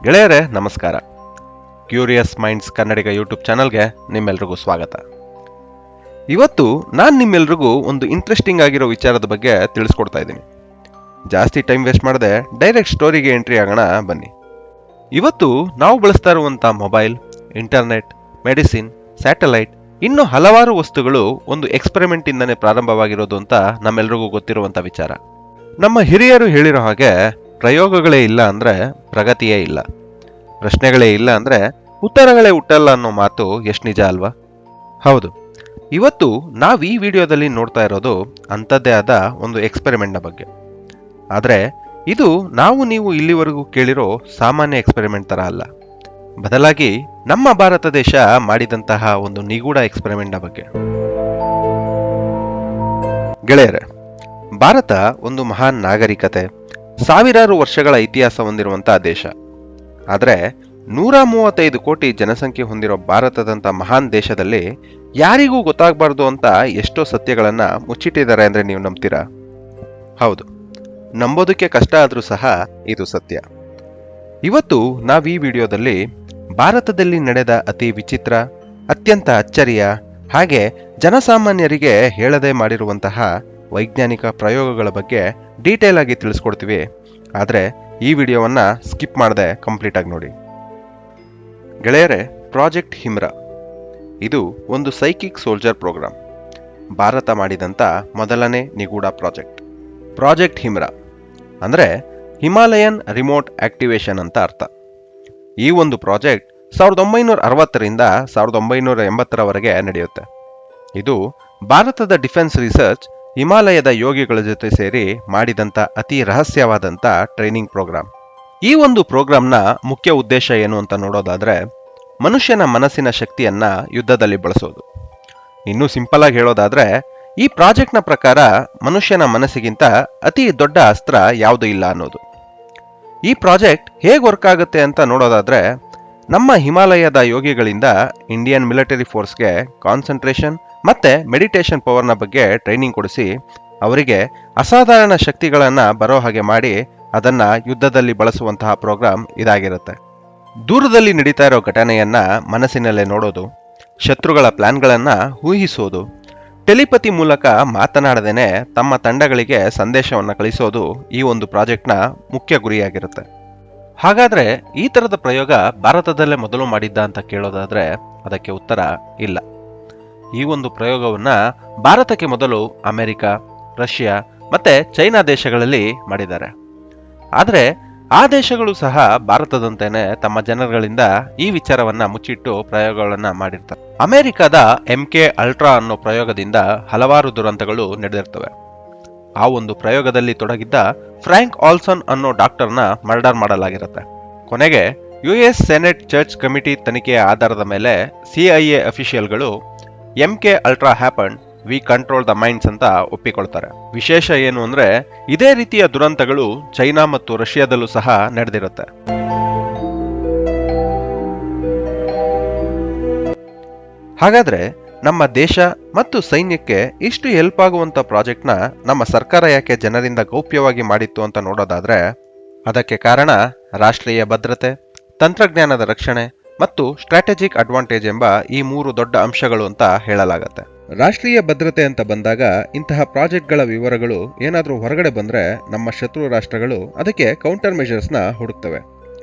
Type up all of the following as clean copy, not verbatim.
ಗೆಳೆಯರೇ ನಮಸ್ಕಾರ. Curious minds ಕನ್ನಡಿಗ YouTube ಚಾನಲ್ಗೆ ನಿಮ್ಮೆಲ್ರಿಗೂ ಸ್ವಾಗತ. ಇವತ್ತು ನಾನು ನಿಮ್ಮೆಲ್ರಿಗೂ ಒಂದು ಇಂಟ್ರೆಸ್ಟಿಂಗ್ ಆಗಿರೋ ವಿಚಾರದ ಬಗ್ಗೆ ತಿಳಿಸ್ಕೊಡ್ತಾ ಇದ್ದೀನಿ. ಜಾಸ್ತಿ ಟೈಮ್ ವೇಸ್ಟ್ ಮಾಡದೆ ಡೈರೆಕ್ಟ್ ಸ್ಟೋರಿಗೆ ಎಂಟ್ರಿ ಆಗೋಣ ಬನ್ನಿ. ಇವತ್ತು ನಾವು ಬಳಸ್ತಾ ಇರುವಂಥ ಮೊಬೈಲ್, ಇಂಟರ್ನೆಟ್, ಮೆಡಿಸಿನ್, ಸ್ಯಾಟಲೈಟ್ ಇನ್ನೂ ಹಲವಾರು ವಸ್ತುಗಳು ಒಂದು ಎಕ್ಸ್ಪೆರಿಮೆಂಟ್ ಇಂದನೇ ಪ್ರಾರಂಭವಾಗಿರೋದು ಅಂತ ನಮ್ಮೆಲ್ರಿಗೂ ಗೊತ್ತಿರುವಂಥ ವಿಚಾರ. ನಮ್ಮ ಹಿರಿಯರು ಹೇಳಿರೋ ಹಾಗೆ ಪ್ರಯೋಗಗಳೇ ಇಲ್ಲ ಅಂದ್ರೆ ಪ್ರಗತಿಯೇ ಇಲ್ಲ, ಪ್ರಶ್ನೆಗಳೇ ಇಲ್ಲ ಅಂದ್ರೆ ಉತ್ತರಗಳೇ ಹುಟ್ಟಲ್ಲ ಅನ್ನೋ ಮಾತು ಎಷ್ಟು ನಿಜ ಅಲ್ವಾ? ಹೌದು, ಇವತ್ತು ನಾವು ಈ ವಿಡಿಯೋದಲ್ಲಿ ನೋಡ್ತಾ ಇರೋದು ಅಂಥದ್ದೇ ಆದ ಒಂದು ಎಕ್ಸ್ಪೆರಿಮೆಂಟ್ನ ಬಗ್ಗೆ. ಆದರೆ ಇದು ನೀವು ಇಲ್ಲಿವರೆಗೂ ಕೇಳಿರೋ ಸಾಮಾನ್ಯ ಎಕ್ಸ್ಪೆರಿಮೆಂಟ್ ತರ ಅಲ್ಲ. ಬದಲಾಗಿ ನಮ್ಮ ಭಾರತ ದೇಶ ಮಾಡಿದಂತಹ ಒಂದು ನಿಗೂಢ ಎಕ್ಸ್ಪೆರಿಮೆಂಟ್ನ ಬಗ್ಗೆ. ಗೆಳೆಯರೆ, ಭಾರತ ಒಂದು ಮಹಾನ್ ನಾಗರಿಕತೆ, ಸಾವಿರಾರು ವರ್ಷಗಳ ಇತಿಹಾಸ ಹೊಂದಿರುವಂತಹ ದೇಶ. ಆದರೆ 135 ಕೋಟಿ ಜನಸಂಖ್ಯೆ ಹೊಂದಿರೋ ಭಾರತದಂತ ಮಹಾನ್ ದೇಶದಲ್ಲಿ ಯಾರಿಗೂ ಗೊತ್ತಾಗಬಾರ್ದು ಅಂತ ಎಷ್ಟೋ ಸತ್ಯಗಳನ್ನ ಮುಚ್ಚಿಟ್ಟಿದ್ದಾರೆ ಅಂದ್ರೆ ನೀವು ನಂಬ್ತೀರಾ? ಹೌದು, ನಂಬೋದಕ್ಕೆ ಕಷ್ಟ ಆದ್ರೂ ಸಹ ಇದು ಸತ್ಯ. ಇವತ್ತು ಈ ವಿಡಿಯೋದಲ್ಲಿ ಭಾರತದಲ್ಲಿ ನಡೆದ ಅತಿ ವಿಚಿತ್ರ, ಅತ್ಯಂತ ಅಚ್ಚರಿಯ ಹಾಗೆ ಜನಸಾಮಾನ್ಯರಿಗೆ ಹೇಳದೆ ಮಾಡಿರುವಂತಹ ವೈಜ್ಞಾನಿಕ ಪ್ರಯೋಗಗಳ ಬಗ್ಗೆ ಡೀಟೇಲ್ ಆಗಿ ತಿಳಿಸ್ಕೊಡ್ತೀವಿ. ಆದರೆ ಈ ವಿಡಿಯೋವನ್ನ ಸ್ಕಿಪ್ ಮಾಡದೆ ಕಂಪ್ಲೀಟ್ ಆಗಿ ನೋಡಿ. ಗೆಳೆಯರೆ, ಪ್ರಾಜೆಕ್ಟ್ ಹಿಮ್ರಾ ಇದು ಒಂದು ಸೈಕಿಕ್ ಸೋಲ್ಜರ್ ಪ್ರೋಗ್ರಾಮ್. ಭಾರತ ಮಾಡಿದಂಥ ಮೊದಲನೇ ನಿಗೂಢ ಪ್ರಾಜೆಕ್ಟ್. ಪ್ರಾಜೆಕ್ಟ್ ಹಿಮ್ರಾ ಅಂದ್ರೆ ಹಿಮಾಲಯನ್ ರಿಮೋಟ್ ಆಕ್ಟಿವೇಶನ್ ಅಂತ ಅರ್ಥ. ಈ ಒಂದು ಪ್ರಾಜೆಕ್ಟ್ 1960ರಿಂದ 1980ರವರೆಗೆ ನಡೆಯುತ್ತೆ. ಇದು ಭಾರತದ ಡಿಫೆನ್ಸ್ ರಿಸರ್ಚ್ ಹಿಮಾಲಯದ ಯೋಗಿಗಳ ಜೊತೆ ಸೇರಿ ಮಾಡಿದಂಥ ಅತಿ ರಹಸ್ಯವಾದಂಥ ಟ್ರೈನಿಂಗ್ ಪ್ರೋಗ್ರಾಮ್. ಈ ಒಂದು ಪ್ರೋಗ್ರಾಂನ ಮುಖ್ಯ ಉದ್ದೇಶ ಏನು ಅಂತ ನೋಡೋದಾದ್ರೆ, ಮನುಷ್ಯನ ಮನಸ್ಸಿನ ಶಕ್ತಿಯನ್ನ ಯುದ್ಧದಲ್ಲಿ ಬಳಸೋದು. ಇನ್ನೂ ಸಿಂಪಲ್ ಆಗಿ ಹೇಳೋದಾದ್ರೆ, ಈ ಪ್ರಾಜೆಕ್ಟ್ನ ಪ್ರಕಾರ ಮನುಷ್ಯನ ಮನಸ್ಸಿಗಿಂತ ಅತಿ ದೊಡ್ಡ ಅಸ್ತ್ರ ಯಾವುದು ಇಲ್ಲ ಅನ್ನೋದು. ಈ ಪ್ರಾಜೆಕ್ಟ್ ಹೇಗೆ ವರ್ಕ್ ಆಗುತ್ತೆ ಅಂತ ನೋಡೋದಾದ್ರೆ, ನಮ್ಮ ಹಿಮಾಲಯದ ಯೋಗಿಗಳಿಂದ ಇಂಡಿಯನ್ ಮಿಲಿಟರಿ ಫೋರ್ಸ್ಗೆ ಕಾನ್ಸಂಟ್ರೇಷನ್ ಮತ್ತೆ ಮೆಡಿಟೇಷನ್ ಪವರ್ನ ಬಗ್ಗೆ ಟ್ರೈನಿಂಗ್ ಕೊಡಿಸಿ ಅವರಿಗೆ ಅಸಾಧಾರಣ ಶಕ್ತಿಗಳನ್ನ ಬರೋ ಹಾಗೆ ಮಾಡಿ ಅದನ್ನ ಯುದ್ಧದಲ್ಲಿ ಬಳಸುವಂತಹ ಪ್ರೋಗ್ರಾಮ್ ಇದಾಗಿರುತ್ತೆ. ದೂರದಲ್ಲಿ ನಡೀತಾ ಇರೋ ಘಟನೆಯನ್ನ ಮನಸ್ಸಿನಲ್ಲೇ ನೋಡೋದು, ಶತ್ರುಗಳ ಪ್ಲಾನ್ಗಳನ್ನ ಊಹಿಸೋದು, ಟೆಲಿಪತಿ ಮೂಲಕ ಮಾತನಾಡದೇನೆ ತಮ್ಮ ತಂಡಗಳಿಗೆ ಸಂದೇಶವನ್ನು ಕಳಿಸೋದು ಈ ಒಂದು ಪ್ರಾಜೆಕ್ಟ್ನ ಮುಖ್ಯ ಗುರಿಯಾಗಿರುತ್ತೆ. ಹಾಗಾದ್ರೆ ಈ ತರದ ಪ್ರಯೋಗ ಭಾರತದಲ್ಲೇ ಮೊದಲು ಮಾಡಿದ್ದ ಅಂತ ಕೇಳೋದಾದ್ರೆ ಅದಕ್ಕೆ ಉತ್ತರ ಇಲ್ಲ. ಈ ಒಂದು ಪ್ರಯೋಗವನ್ನ ಭಾರತಕ್ಕೆ ಮೊದಲು ಅಮೆರಿಕ, ರಷ್ಯಾ ಮತ್ತೆ ಚೈನಾ ದೇಶಗಳಲ್ಲಿ ಮಾಡಿದ್ದಾರೆ. ಆದ್ರೆ ಆ ದೇಶಗಳು ಸಹ ಭಾರತದಂತೆಯೇ ತಮ್ಮ ಜನರುಗಳಿಂದ ಈ ವಿಚಾರವನ್ನ ಮುಚ್ಚಿಟ್ಟು ಪ್ರಯೋಗಗಳನ್ನ ಮಾಡಿರ್ತಾರೆ. ಅಮೆರಿಕದ MK ಅಲ್ಟ್ರಾ ಅನ್ನೋ ಪ್ರಯೋಗದಿಂದ ಹಲವಾರು ದುರಂತಗಳು ನಡೆದಿರ್ತವೆ. ಆ ಒಂದು ಪ್ರಯೋಗದಲ್ಲಿ ತೊಡಗಿದ್ದ ಫ್ರಾಂಕ್ ಆಲ್ಸನ್ ಅನ್ನೋ ಡಾಕ್ಟರ್ನ ಮರ್ಡರ್ ಮಾಡಲಾಗಿರುತ್ತೆ. ಕೊನೆಗೆ US ಸೆನೆಟ್ ಚರ್ಚ್ ಕಮಿಟಿ ತನಿಖೆಯ ಆಧಾರದ ಮೇಲೆ CIA ಅಫಿಷಿಯಲ್ಗಳು MK ultra happen, we control the minds ಅಂತ ಒಪ್ಪಿಕೊಳ್ತಾರೆ. ವಿಶೇಷ ಏನು ಅಂದ್ರೆ ಇದೇ ರೀತಿಯ ದುರಂತಗಳು ಚೈನಾ ಮತ್ತು ರಷ್ಯಾದಲ್ಲೂ ಸಹ ನಡೆದಿರುತ್ತೆ. ಹಾಗಾದ್ರೆ ನಮ್ಮ ದೇಶ ಮತ್ತು ಸೈನ್ಯಕ್ಕೆ ಇಷ್ಟು ಹೆಲ್ಪ್ ಆಗುವಂತ ಪ್ರಾಜೆಕ್ಟ್ನ ನಮ್ಮ ಸರ್ಕಾರ ಯಾಕೆ ಜನರಿಂದ ಗೌಪ್ಯವಾಗಿ ಮಾಡಿತ್ತು ಅಂತ ನೋಡೋದಾದ್ರೆ, ಅದಕ್ಕೆ ಕಾರಣ ರಾಷ್ಟ್ರೀಯ ಭದ್ರತೆ, ತಂತ್ರಜ್ಞಾನದ ರಕ್ಷಣೆ ಮತ್ತು ಸ್ಟ್ರಾಟಜಿಕ್ ಅಡ್ವಾಂಟೇಜ್ ಎಂಬ ಈ 3 ದೊಡ್ಡ ಅಂಶಗಳು ಅಂತ ಹೇಳಲಾಗತ್ತೆ. ರಾಷ್ಟ್ರೀಯ ಭದ್ರತೆ ಅಂತ ಬಂದಾಗ ಇಂತಹ ಪ್ರಾಜೆಕ್ಟ್ಗಳ ವಿವರಗಳು ಏನಾದರೂ ಹೊರಗಡೆ ಬಂದ್ರೆ ನಮ್ಮ ಶತ್ರು ರಾಷ್ಟ್ರಗಳು ಅದಕ್ಕೆ ಕೌಂಟರ್ ಮೆಷರ್ಸ್ನ ಹುಡುಕ್ತವೆ.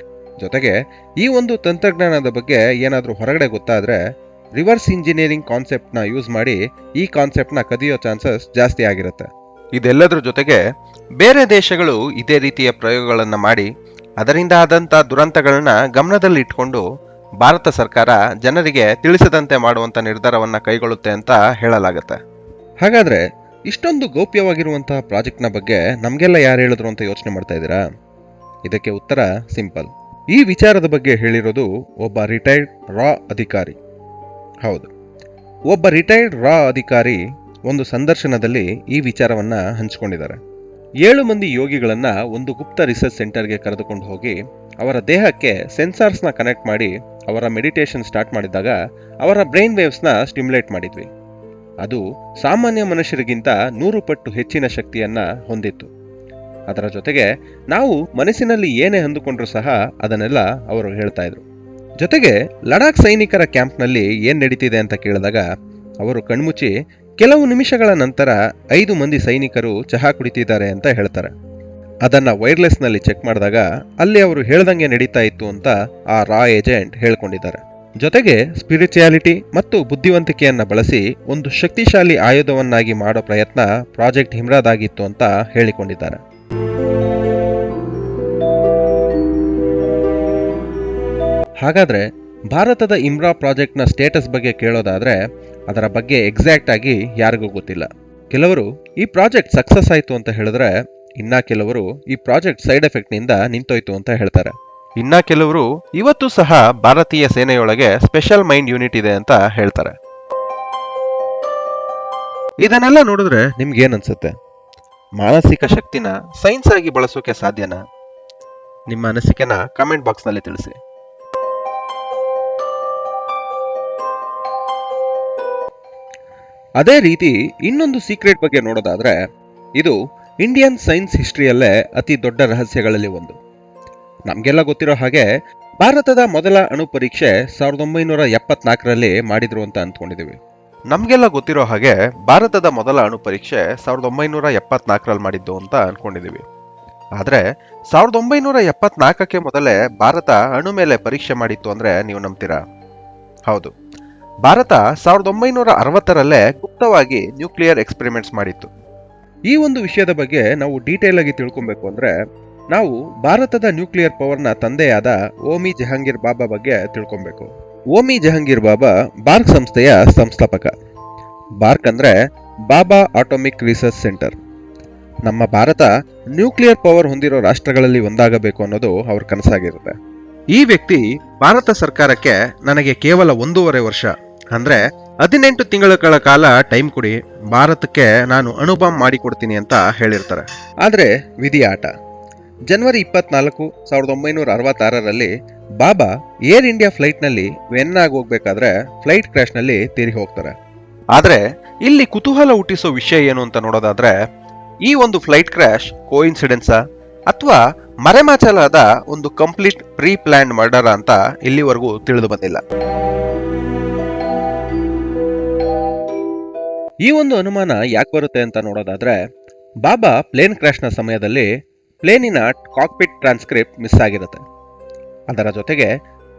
ಜೊತೆಗೆ ಈ ಒಂದು ತಂತ್ರಜ್ಞಾನದ ಬಗ್ಗೆ ಏನಾದರೂ ಹೊರಗಡೆ ಗೊತ್ತಾದ್ರೆ ರಿವರ್ಸ್ ಇಂಜಿನಿಯರಿಂಗ್ ಕಾನ್ಸೆಪ್ಟ್ನ ಯೂಸ್ ಮಾಡಿ ಈ ಕಾನ್ಸೆಪ್ಟ್ನ ಕದಿಯೋ ಚಾನ್ಸಸ್ ಜಾಸ್ತಿ ಆಗಿರುತ್ತೆ. ಇದೆಲ್ಲದರ ಜೊತೆಗೆ ಬೇರೆ ದೇಶಗಳು ಇದೇ ರೀತಿಯ ಪ್ರಯೋಗಗಳನ್ನು ಮಾಡಿ ಅದರಿಂದ ಆದಂಥ ದುರಂತಗಳನ್ನ ಗಮನದಲ್ಲಿ ಇಟ್ಕೊಂಡು ಭಾರತ ಸರ್ಕಾರ ಜನರಿಗೆ ತಿಳಿಸದಂತೆ ಮಾಡುವಂಥ ನಿರ್ಧಾರವನ್ನ ಕೈಗೊಳ್ಳುತ್ತೆ ಅಂತ ಹೇಳಲಾಗುತ್ತೆ. ಹಾಗಾದ್ರೆ ಇಷ್ಟೊಂದು ಗೌಪ್ಯವಾಗಿರುವಂತಹ ಪ್ರಾಜೆಕ್ಟ್ನ ಬಗ್ಗೆ ನಮಗೆಲ್ಲ ಯಾರು ಹೇಳಿದ್ರು ಅಂತ ಯೋಚನೆ ಮಾಡ್ತಾ ಇದ್ದೀರಾ? ಇದಕ್ಕೆ ಉತ್ತರ ಸಿಂಪಲ್. ಈ ವಿಚಾರದ ಬಗ್ಗೆ ಹೇಳಿರೋದು ಒಬ್ಬ ರಿಟೈರ್ಡ್ ರಾ ಅಧಿಕಾರಿ. ಹೌದು, ಒಬ್ಬ ರಿಟೈರ್ಡ್ ರಾ ಅಧಿಕಾರಿ ಒಂದು ಸಂದರ್ಶನದಲ್ಲಿ ಈ ವಿಚಾರವನ್ನ ಹಂಚಿಕೊಂಡಿದ್ದಾರೆ. 7 ಮಂದಿ ಯೋಗಿಗಳನ್ನ ಒಂದು ಗುಪ್ತ ರಿಸರ್ಚ್ ಸೆಂಟರ್ಗೆ ಕರೆದುಕೊಂಡು ಹೋಗಿ ಅವರ ದೇಹಕ್ಕೆ ಸೆನ್ಸಾರ್ಸ್ನ ಕನೆಕ್ಟ್ ಮಾಡಿ ಅವರ ಮೆಡಿಟೇಷನ್ ಸ್ಟಾರ್ಟ್ ಮಾಡಿದಾಗ ಅವರ ಬ್ರೈನ್ ವೇವ್ಸ್ನ ಸ್ಟಿಮ್ಯುಲೇಟ್ ಮಾಡಿದ್ವಿ. ಅದು ಸಾಮಾನ್ಯ ಮನುಷ್ಯರಿಗಿಂತ 100 ಪಟ್ಟು ಹೆಚ್ಚಿನ ಶಕ್ತಿಯನ್ನ ಹೊಂದಿತ್ತು. ಅದರ ಜೊತೆಗೆ ನಾವು ಮನಸ್ಸಿನಲ್ಲಿ ಏನೇ ಅಂದುಕೊಂಡ್ರೂ ಸಹ ಅದನ್ನೆಲ್ಲ ಅವರು ಹೇಳ್ತಾ ಇದ್ರು. ಜೊತೆಗೆ ಲಡಾಖ್ ಸೈನಿಕರ ಕ್ಯಾಂಪ್ನಲ್ಲಿ ಏನ್ ನಡೀತಿದೆ ಅಂತ ಕೇಳಿದಾಗ ಅವರು ಕಣ್ಮುಚ್ಚಿ ಕೆಲವು ನಿಮಿಷಗಳ ನಂತರ 5 ಮಂದಿ ಸೈನಿಕರು ಚಹಾ ಕುಡಿತಿದ್ದಾರೆ ಅಂತ ಹೇಳ್ತಾರೆ. ಅದನ್ನ ವೈರ್ಲೆಸ್ ನಲ್ಲಿ ಚೆಕ್ ಮಾಡಿದಾಗ ಅಲ್ಲಿ ಅವರು ಹೇಳ್ದಂಗೆ ನಡೀತಾ ಇತ್ತು ಅಂತ ಆ ರಾ ಏಜೆಂಟ್ ಹೇಳ್ಕೊಂಡಿದ್ದಾರೆ. ಜೊತೆಗೆ ಸ್ಪಿರಿಚುಯಾಲಿಟಿ ಮತ್ತು ಬುದ್ಧಿವಂತಿಕೆಯನ್ನ ಬಳಸಿ ಒಂದು ಶಕ್ತಿಶಾಲಿ ಆಯುಧವನ್ನಾಗಿ ಮಾಡೋ ಪ್ರಯತ್ನ ಪ್ರಾಜೆಕ್ಟ್ ಹಿಮ್ರಾದ್ ಆಗಿತ್ತು ಅಂತ ಹೇಳಿಕೊಂಡಿದ್ದಾರೆ. ಹಾಗಾದ್ರೆ ಭಾರತದ ಇಮ್ರಾ ಪ್ರಾಜೆಕ್ಟ್ನ ಸ್ಟೇಟಸ್ ಬಗ್ಗೆ ಕೇಳೋದಾದ್ರೆ ಅದರ ಬಗ್ಗೆ ಎಕ್ಸಾಕ್ಟ್ ಆಗಿ ಯಾರಿಗೂ ಗೊತ್ತಿಲ್ಲ. ಕೆಲವರು ಈ ಪ್ರಾಜೆಕ್ಟ್ ಸಕ್ಸಸ್ ಆಯ್ತು ಅಂತ ಹೇಳಿದ್ರೆ, ಇನ್ನ ಕೆಲವರು ಈ ಪ್ರಾಜೆಕ್ಟ್ ಸೈಡ್ ಎಫೆಕ್ಟ್ ನಿಂದ ನಿಂತೋಯ್ತು ಅಂತ ಹೇಳ್ತಾರೆ. ಇನ್ನ ಕೆಲವರು ಇವತ್ತು ಸಹ ಭಾರತೀಯ ಸೇನೆಯೊಳಗೆ ಸ್ಪೆಷಲ್ ಮೈಂಡ್ ಯೂನಿಟ್ ಇದೆ ಅಂತ ಹೇಳ್ತಾರೆ. ಇದನ್ನೆಲ್ಲ ನೋಡಿದ್ರೆ ನಿಮ್ಗೆ ಏನನ್ಸುತ್ತೆ? ಮಾನಸಿಕ ಶಕ್ತಿನ ಸೈನ್ಸ್ ಆಗಿ ಬಳಸೋಕೆ ಸಾಧ್ಯನಾ? ನಿಮ್ಮ ಅನಿಸಿಕೆನ ಕಾಮೆಂಟ್ ಬಾಕ್ಸ್ ನಲ್ಲಿ ತಿಳಿಸಿ. ಅದೇ ರೀತಿ ಇನ್ನೊಂದು ಸೀಕ್ರೆಟ್ ಬಗ್ಗೆ ನೋಡೋದಾದ್ರೆ, ಇದು ಇಂಡಿಯನ್ ಸೈನ್ಸ್ ಹಿಸ್ಟ್ರಿಯಲ್ಲೇ ಅತಿ ದೊಡ್ಡ ರಹಸ್ಯಗಳಲ್ಲಿ ಒಂದು. ನಮ್ಗೆಲ್ಲ ಗೊತ್ತಿರೋ ಹಾಗೆ ಭಾರತದ ಮೊದಲ ಅಣು ಪರೀಕ್ಷೆ 1974ರಲ್ಲಿ ಮಾಡಿದ್ರು ಅಂತ ಅಂದ್ಕೊಂಡಿದೀವಿ. ನಮ್ಗೆಲ್ಲ ಗೊತ್ತಿರೋ ಹಾಗೆ ಭಾರತದ ಮೊದಲ ಅಣು ಪರೀಕ್ಷೆ 1974ರಲ್ಲಿ ಮಾಡಿದ್ದು ಅಂತ ಅನ್ಕೊಂಡಿದೀವಿ. ಆದ್ರೆ 1974ಕ್ಕೆ ಮೊದಲೇ ಭಾರತ ಅಣು ಮೇಲೆ ಪರೀಕ್ಷೆ ಮಾಡಿತ್ತು ಅಂದ್ರೆ ನೀವು ನಂಬ್ತೀರಾ? ಹೌದು, ಭಾರತ 1960ರಲ್ಲೇ ಗುಪ್ತವಾಗಿ ನ್ಯೂಕ್ಲಿಯರ್ ಎಕ್ಸ್ಪೆರಿಮೆಂಟ್ಸ್ ಮಾಡಿತ್ತು. ಈ ಒಂದು ವಿಷಯದ ಬಗ್ಗೆ ನಾವು ಡೀಟೇಲ್ ಆಗಿ ತಿಳ್ಕೊಬೇಕು ಅಂದ್ರೆ ನಾವು ಭಾರತದ ನ್ಯೂಕ್ಲಿಯರ್ ಪವರ್ನ ತಂದೆಯಾದ ಓಮಿ ಜಹಾಂಗೀರ್ ಬಾಬಾ ಬಗ್ಗೆ ತಿಳ್ಕೊಬೇಕು. ಓಮಿ ಜಹಾಂಗೀರ್ ಬಾಬಾ ಬಾರ್ಕ್ ಸಂಸ್ಥೆಯ ಸಂಸ್ಥಾಪಕ. ಬಾರ್ಕ್ ಅಂದ್ರೆ ಬಾಬಾ ಆಟೋಮಿಕ್ ರಿಸರ್ಚ್ ಸೆಂಟರ್. ನಮ್ಮ ಭಾರತ ನ್ಯೂಕ್ಲಿಯರ್ ಪವರ್ ಹೊಂದಿರೋ ರಾಷ್ಟ್ರಗಳಲ್ಲಿ ಒಂದಾಗಬೇಕು ಅನ್ನೋದು ಅವ್ರ ಕನಸಾಗಿರುತ್ತೆ. ಈ ವ್ಯಕ್ತಿ ಭಾರತ ಸರ್ಕಾರಕ್ಕೆ ನನಗೆ ಕೇವಲ 1.5 ವರ್ಷ ಅಂದ್ರೆ 18 ತಿಂಗಳ ಕಾಲ ಟೈಮ್ ಕೊಡಿ, ಭಾರತಕ್ಕೆ ನಾನು ಅಣು ಬಾಂಬ್ ಮಾಡಿಕೊಡ್ತೀನಿ ಅಂತ ಹೇಳಿರ್ತಾರೆ. ಆದ್ರೆ ವಿಧಿ ಆಟ. ಜನವರಿ 24, 1966ರಲ್ಲಿ ಬಾಬಾ ಏರ್ ಇಂಡಿಯಾ ಫ್ಲೈಟ್ ನಲ್ಲಿ ವೆನ್ನಾಗ್ ಹೋಗ್ಬೇಕಾದ್ರೆ ಫ್ಲೈಟ್ ಕ್ರಾಶ್ ನಲ್ಲಿ ತೀರಿ ಹೋಗ್ತಾರೆ. ಆದ್ರೆ ಇಲ್ಲಿ ಕುತೂಹಲ ಹುಟ್ಟಿಸೋ ವಿಷಯ ಏನು ಅಂತ ನೋಡೋದಾದ್ರೆ, ಈ ಒಂದು ಫ್ಲೈಟ್ ಕ್ರಾಶ್ ಕೋಇನ್ಸಿಡೆನ್ಸಾ ಅಥವಾ ಮರೆಮಾಚಲಾದ ಒಂದು ಕಂಪ್ಲೀಟ್ ಪ್ರೀ ಪ್ಲಾನ್ಡ್ ಮರ್ಡರ್ ಅಂತ ಇಲ್ಲಿವರೆಗೂ ತಿಳಿದು ಬಂದಿಲ್ಲ. ಈ ಒಂದು ಅನುಮಾನ ಯಾಕೆ ಬರುತ್ತೆ ಅಂತ ನೋಡೋದಾದ್ರೆ, ಬಾಬಾ ಪ್ಲೇನ್ ಕ್ರಾಶ್ ನ ಸಮಯದಲ್ಲಿ ಪ್ಲೇನಿನ ಕಾಕ್ಪಿಟ್ ಟ್ರಾನ್ಸ್ಕ್ರಿಪ್ಟ್ ಮಿಸ್ ಆಗಿರುತ್ತೆ. ಅದರ ಜೊತೆಗೆ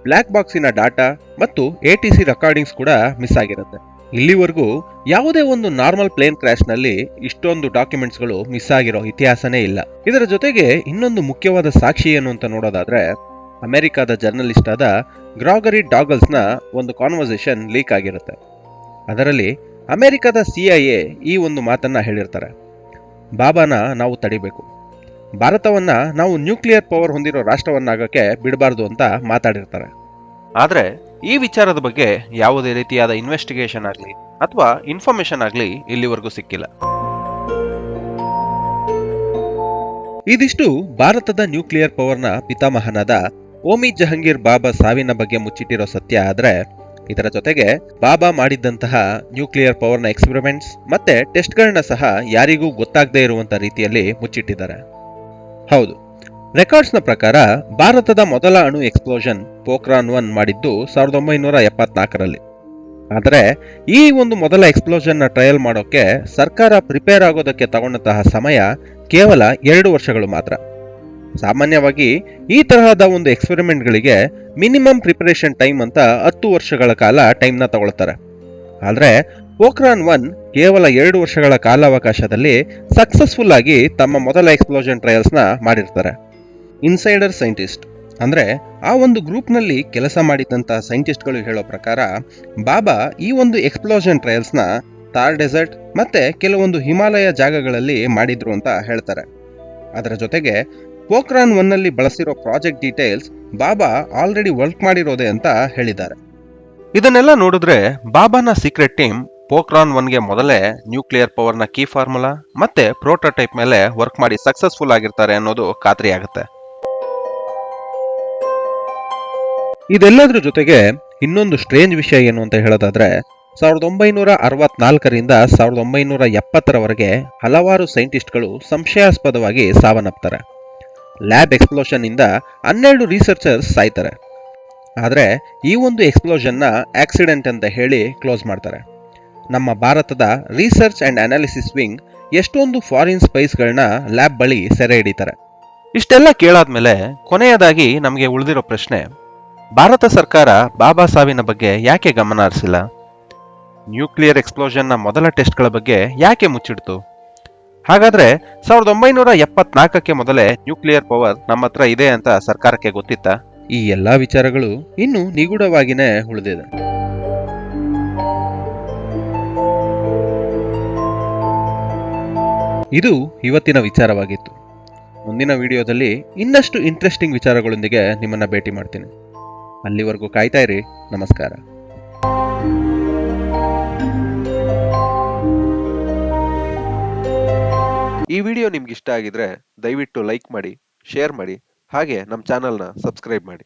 ಬ್ಲ್ಯಾಕ್ ಬಾಕ್ಸಿನ ಡಾಟಾ ಮತ್ತು ATC ರೆಕಾರ್ಡಿಂಗ್ಸ್ ಕೂಡ ಮಿಸ್ ಆಗಿರುತ್ತೆ. ಇಲ್ಲಿವರೆಗೂ ಯಾವುದೇ ಒಂದು ನಾರ್ಮಲ್ ಪ್ಲೇನ್ ಕ್ರಾಶ್ ನಲ್ಲಿ ಇಷ್ಟೊಂದು ಡಾಕ್ಯುಮೆಂಟ್ಸ್ಗಳು ಮಿಸ್ ಆಗಿರೋ ಇತಿಹಾಸನೇ ಇಲ್ಲ. ಇದರ ಜೊತೆಗೆ ಇನ್ನೊಂದು ಮುಖ್ಯವಾದ ಸಾಕ್ಷಿ ಏನು ಅಂತ ನೋಡೋದಾದ್ರೆ, ಅಮೆರಿಕಾದ ಜರ್ನಲಿಸ್ಟ್ ಆದ ಗ್ರಾಗರಿ ಡಾಗಲ್ಸ್ ನ ಒಂದು ಕಾನ್ವರ್ಸೇಷನ್ ಲೀಕ್ ಆಗಿರುತ್ತೆ. ಅದರಲ್ಲಿ ಅಮೆರಿಕದ CIA ಈ ಒಂದು ಮಾತನ್ನ ಹೇಳಿರ್ತಾರೆ: ಬಾಬಾನ ನಾವು ತಡಿಬೇಕು, ಭಾರತವನ್ನ ನಾವು ನ್ಯೂಕ್ಲಿಯರ್ ಪವರ್ ಹೊಂದಿರೋ ರಾಷ್ಟ್ರವನ್ನಾಗಕ್ಕೆ ಬಿಡಬಾರ್ದು ಅಂತ ಮಾತಾಡಿರ್ತಾರೆ. ಆದ್ರೆ ಈ ವಿಚಾರದ ಬಗ್ಗೆ ಯಾವುದೇ ರೀತಿಯಾದ ಇನ್ವೆಸ್ಟಿಗೇಷನ್ ಆಗಲಿ ಅಥವಾ ಇನ್ಫಾರ್ಮೇಶನ್ ಆಗಲಿ ಇಲ್ಲಿವರೆಗೂ ಸಿಕ್ಕಿಲ್ಲ. ಇದಿಷ್ಟು ಭಾರತದ ನ್ಯೂಕ್ಲಿಯರ್ ಪವರ್ನ ಪಿತಾಮಹನಾದ ಓಮಿ ಜಹಾಂಗೀರ್ ಬಾಬಾ ಸಾವಿನ ಬಗ್ಗೆ ಮುಚ್ಚಿಟ್ಟಿರೋ ಸತ್ಯ. ಆದ್ರೆ ಇದರ ಜೊತೆಗೆ ಬಾಬಾ ಮಾಡಿದ್ದಂತಹ ನ್ಯೂಕ್ಲಿಯರ್ ಪವರ್ನ ಎಕ್ಸ್ಪೆರಿಮೆಂಟ್ಸ್ ಮತ್ತೆ ಟೆಸ್ಟ್ಗಳನ್ನ ಸಹ ಯಾರಿಗೂ ಗೊತ್ತಾಗದೇ ಇರುವಂತ ರೀತಿಯಲ್ಲಿ ಮುಚ್ಚಿಟ್ಟಿದ್ದಾರೆ. ಹೌದು, ರೆಕಾರ್ಡ್ಸ್ನ ಪ್ರಕಾರ ಭಾರತದ ಮೊದಲ ಅಣು ಎಕ್ಸ್ಪ್ಲೋಷನ್ ಪೋಖ್ರಾನ್ 1 ಮಾಡಿದ್ದು 1974ರಲ್ಲಿ. ಆದರೆ ಈ ಒಂದು ಮೊದಲ ಎಕ್ಸ್ಪ್ಲೋಷನ್ ನ ಟ್ರಯಲ್ ಮಾಡೋಕೆ ಸರ್ಕಾರ ಪ್ರಿಪೇರ್ ಆಗೋದಕ್ಕೆ ತಗೊಂಡಂತಹ ಸಮಯ ಕೇವಲ 2 ವರ್ಷಗಳು ಮಾತ್ರ. ಸಾಮಾನ್ಯವಾಗಿ ಈ ತರಹದ ಒಂದು ಎಕ್ಸ್ಪೆರಿಮೆಂಟ್ಗಳಿಗೆ ಮಿನಿಮಮ್ ಪ್ರಿಪರೇಷನ್ ಟೈಮ್ ಅಂತ 10 ವರ್ಷಗಳ ಕಾಲ ಟೈಮ್ನ ತಗೊಳ್ತಾರೆ. ಆದ್ರೆ ಪೋಖ್ರಾನ್ 1 ಕೇವಲ 2 ವರ್ಷಗಳ ಕಾಲಾವಕಾಶದಲ್ಲಿ ಸಕ್ಸಸ್ಫುಲ್ ಆಗಿ ತಮ್ಮ ಮೊದಲ ಎಕ್ಸ್ಪ್ಲೋಷನ್ ಟ್ರಯಲ್ಸ್ ನ ಮಾಡಿರ್ತಾರೆ. ಇನ್ಸೈಡರ್ ಸೈಂಟಿಸ್ಟ್ ಅಂದ್ರೆ ಆ ಒಂದು ಗ್ರೂಪ್ ನಲ್ಲಿ ಕೆಲಸ ಮಾಡಿದಂತಹ ಸೈಂಟಿಸ್ಟ್ಗಳು ಹೇಳೋ ಪ್ರಕಾರ ಬಾಬಾ ಈ ಒಂದು ಎಕ್ಸ್ಪ್ಲೋಷನ್ ಟ್ರಯಲ್ಸ್ ನ ಥಾರ್ ಡೆಸರ್ಟ್ ಮತ್ತೆ ಕೆಲವೊಂದು ಹಿಮಾಲಯ ಜಾಗಗಳಲ್ಲಿ ಮಾಡಿದ್ರು ಅಂತ ಹೇಳ್ತಾರೆ. ಅದರ ಜೊತೆಗೆ ಪೋಖ್ರಾನ್ 1 ನಲ್ಲಿ ಬಳಸಿರೋ ಪ್ರಾಜೆಕ್ಟ್ ಡೀಟೇಲ್ಸ್ ಬಾಬಾ ಆಲ್ರೆಡಿ ವರ್ಕ್ ಮಾಡಿರೋದೆ ಅಂತ ಹೇಳಿದ್ದಾರೆ. ಇದನ್ನೆಲ್ಲ ನೋಡಿದ್ರೆ ಬಾಬಾನ ಸೀಕ್ರೆಟ್ ಟೀಮ್ ಪೋಖ್ರಾನ್ 1ಗೆ ಮೊದಲೇ ನ್ಯೂಕ್ಲಿಯರ್ ಪವರ್ನ ಕೀ ಫಾರ್ಮುಲಾ ಮತ್ತೆ ಪ್ರೋಟೋಟೈಪ್ ಮೇಲೆ ವರ್ಕ್ ಮಾಡಿ ಸಕ್ಸಸ್ಫುಲ್ ಆಗಿರ್ತಾರೆ ಅನ್ನೋದು ಖಾತ್ರಿ ಆಗುತ್ತೆ. ಇದೆಲ್ಲದ್ರ ಜೊತೆಗೆ ಇನ್ನೊಂದು ಸ್ಟ್ರೇಂಜ್ ವಿಷಯ ಏನು ಅಂತ ಹೇಳೋದಾದ್ರೆ, 1964ರಿಂದ 1970ರವರೆಗೆ ಹಲವಾರು ಸೈಂಟಿಸ್ಟ್ಗಳು ಸಂಶಯಾಸ್ಪದವಾಗಿ ಸಾವನ್ನಪ್ತಾರೆ. ಲ್ಯಾಬ್ ಎಕ್ಸ್ಪ್ಲೋಷನ್ ಇಂದ 12 ರಿಸರ್ಚರ್ಸ್ ಸಾಯ್ತಾರೆ. ಆದರೆ ಈ ಒಂದು ಎಕ್ಸ್ಪ್ಲೋಷನ್ನ ಆಕ್ಸಿಡೆಂಟ್ ಅಂತ ಹೇಳಿ ಕ್ಲೋಸ್ ಮಾಡ್ತಾರೆ. ನಮ್ಮ ಭಾರತದ ರಿಸರ್ಚ್ ಅಂಡ್ ಅನಾಲಿಸಿಸ್ ವಿಂಗ್ ಎಷ್ಟೊಂದು ಫಾರಿನ್ ಸ್ಪೈಸ್ಗಳನ್ನ ಲ್ಯಾಬ್ ಬಳಿ ಸೆರೆ ಹಿಡಿತಾರೆ. ಇಷ್ಟೆಲ್ಲ ಕೇಳಾದ್ಮೇಲೆ ಕೊನೆಯದಾಗಿ ನಮಗೆ ಉಳಿದಿರೋ ಪ್ರಶ್ನೆ, ಭಾರತ ಸರ್ಕಾರ ಬಾಬಾ ಸಾವಿನ ಬಗ್ಗೆ ಯಾಕೆ ಗಮನ ಹರಿಸಿಲ್ಲ? ನ್ಯೂಕ್ಲಿಯರ್ ಎಕ್ಸ್ಪ್ಲೋಷನ್ನ ಮೊದಲ ಟೆಸ್ಟ್ಗಳ ಬಗ್ಗೆ ಯಾಕೆ ಮುಚ್ಚಿಡ್ತು? ಹಾಗಾದ್ರೆ 1974ಕ್ಕೆ ಮೊದಲೇ ನ್ಯೂಕ್ಲಿಯರ್ ಪವರ್ ನಮ್ಮ ಹತ್ರ ಇದೆ ಅಂತ ಸರ್ಕಾರಕ್ಕೆ ಗೊತ್ತಿತ್ತಾ? ಈ ಎಲ್ಲಾ ವಿಚಾರಗಳು ಇನ್ನೂ ನಿಗೂಢವಾಗಿನೇ ಉಳಿದಿದೆ. ಇದು ಇವತ್ತಿನ ವಿಚಾರವಾಗಿತ್ತು. ಮುಂದಿನ ವಿಡಿಯೋದಲ್ಲಿ ಇನ್ನಷ್ಟು ಇಂಟ್ರೆಸ್ಟಿಂಗ್ ವಿಚಾರಗಳೊಂದಿಗೆ ನಿಮ್ಮನ್ನ ಭೇಟಿ ಮಾಡ್ತೀನಿ. ಅಲ್ಲಿವರೆಗೂ ಕಾಯ್ತಾ ಇರಿ. ನಮಸ್ಕಾರ. ಈ ವಿಡಿಯೋ ನಿಮ್ಗೆ ಇಷ್ಟ ಆಗಿದ್ರೆ ದಯವಿಟ್ಟು ಲೈಕ್ ಮಾಡಿ, ಶೇರ್ ಮಾಡಿ, ಹಾಗೆ ನಮ್ಮ ಚಾನಲ್ನ ಸಬ್ಸ್ಕ್ರೈಬ್ ಮಾಡಿ.